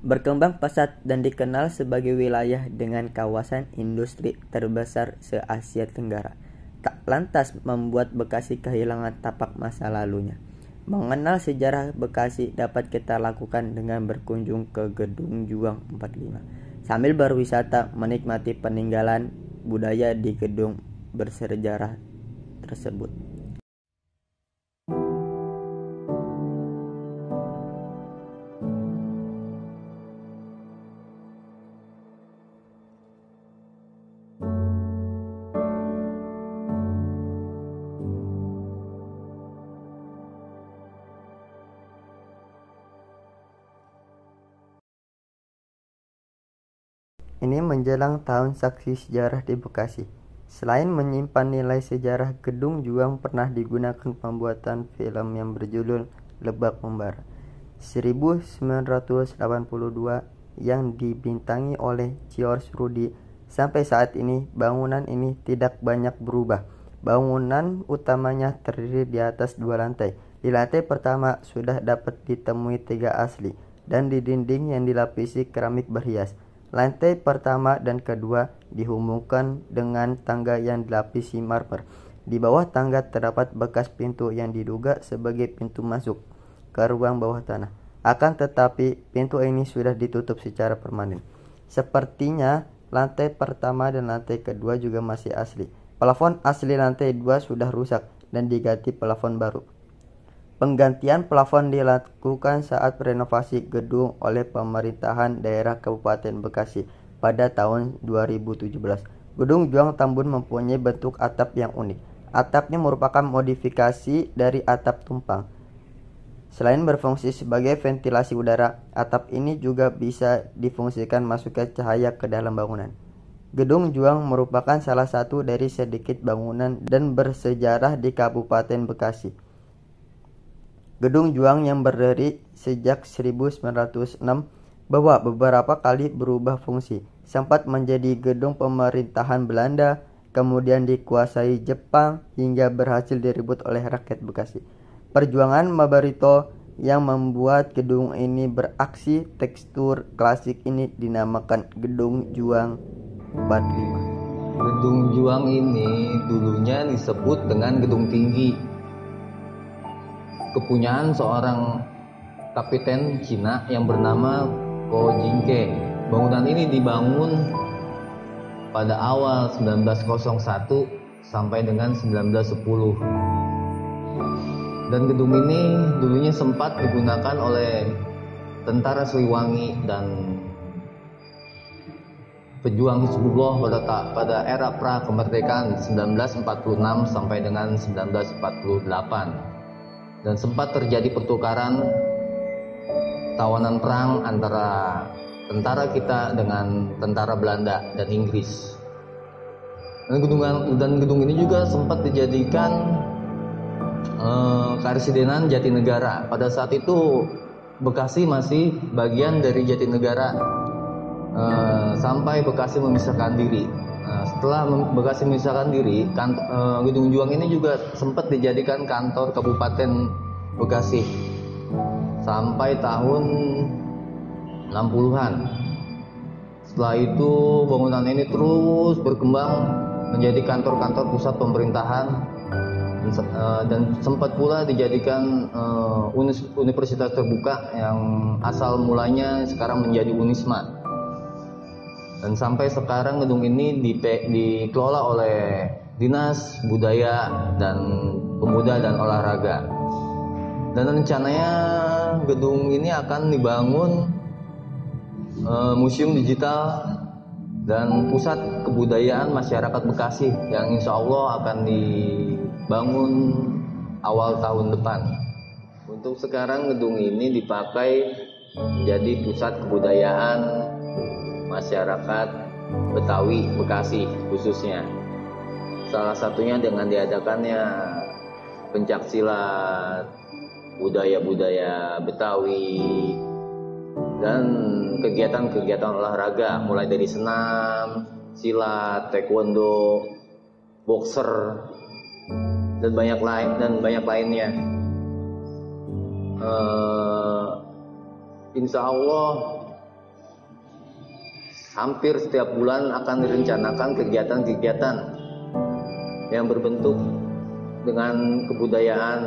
berkembang pesat dan dikenal sebagai wilayah dengan kawasan industri terbesar se-Asia Tenggara, tak lantas membuat Bekasi kehilangan tapak masa lalunya. Mengenal sejarah Bekasi dapat kita lakukan dengan berkunjung ke Gedung Juang 45, sambil berwisata menikmati peninggalan budaya di gedung bersejarah tersebut. Ini menjelang tahun saksi sejarah di Bekasi. Selain menyimpan nilai sejarah, Gedung Juang pernah digunakan pembuatan film yang berjudul Lebak Membara 1982 yang dibintangi oleh George Rudi. Sampai saat ini, bangunan ini tidak banyak berubah. Bangunan utamanya terdiri di atas 2 lantai. Di lantai pertama sudah dapat ditemui tega asli dan di dinding yang dilapisi keramik berhias. Lantai pertama dan kedua dihubungkan dengan tangga yang dilapisi marmer. Di bawah tangga terdapat bekas pintu yang diduga sebagai pintu masuk ke ruang bawah tanah. Akan tetapi, pintu ini sudah ditutup secara permanen. Sepertinya lantai pertama dan lantai kedua juga masih asli. Plafon asli lantai 2 sudah rusak dan diganti plafon baru. Penggantian plafon dilakukan saat renovasi gedung oleh pemerintahan daerah Kabupaten Bekasi pada tahun 2017. Gedung Juang Tambun mempunyai bentuk atap yang unik. Atapnya merupakan modifikasi dari atap tumpang. Selain berfungsi sebagai ventilasi udara, atap ini juga bisa difungsikan masuknya cahaya ke dalam bangunan. Gedung Juang merupakan salah satu dari sedikit bangunan dan bersejarah di Kabupaten Bekasi. Gedung Juang yang berdiri sejak 1906 bahwa beberapa kali berubah fungsi. Sempat menjadi gedung pemerintahan Belanda, kemudian dikuasai Jepang hingga berhasil direbut oleh rakyat Bekasi. Perjuangan Mabarito yang membuat gedung ini beraksi tekstur klasik ini dinamakan Gedung Juang 45. Gedung Juang ini dulunya disebut dengan Gedung Tinggi, kepunyaan seorang kapiten Cina yang bernama Ko Jingke. Bangunan ini dibangun pada awal 1901 sampai dengan 1910. Dan gedung ini dulunya sempat digunakan oleh tentara Siliwangi dan pejuang Hizbullah pada era pra kemerdekaan 1946 sampai dengan 1948. Dan sempat terjadi pertukaran tawanan perang antara tentara kita dengan tentara Belanda dan Inggris. Dan gedung ini juga sempat dijadikan Karesidenan Jatinegara. Pada saat itu Bekasi masih bagian dari Jatinegara sampai Bekasi memisahkan diri. Setelah Bekasi memisahkan diri, Gedung Juang ini juga sempat dijadikan kantor Kabupaten Bekasi sampai tahun 60-an. Setelah itu bangunan ini terus berkembang menjadi kantor-kantor pusat pemerintahan dan sempat pula dijadikan universitas terbuka yang asal mulanya sekarang menjadi Unisma. Dan sampai sekarang gedung ini dikelola oleh Dinas Budaya dan Pemuda dan Olahraga. Dan rencananya gedung ini akan dibangun museum digital dan pusat kebudayaan masyarakat Bekasi yang insya Allah akan dibangun awal tahun depan. Untuk sekarang gedung ini dipakai menjadi pusat kebudayaan masyarakat Betawi Bekasi khususnya. Salah satunya dengan diadakannya pencaksilat budaya-budaya Betawi dan kegiatan-kegiatan olahraga mulai dari senam, silat, taekwondo, boxer dan banyak lainnya. Insya Allah hampir setiap bulan akan direncanakan kegiatan-kegiatan yang berbentuk dengan kebudayaan.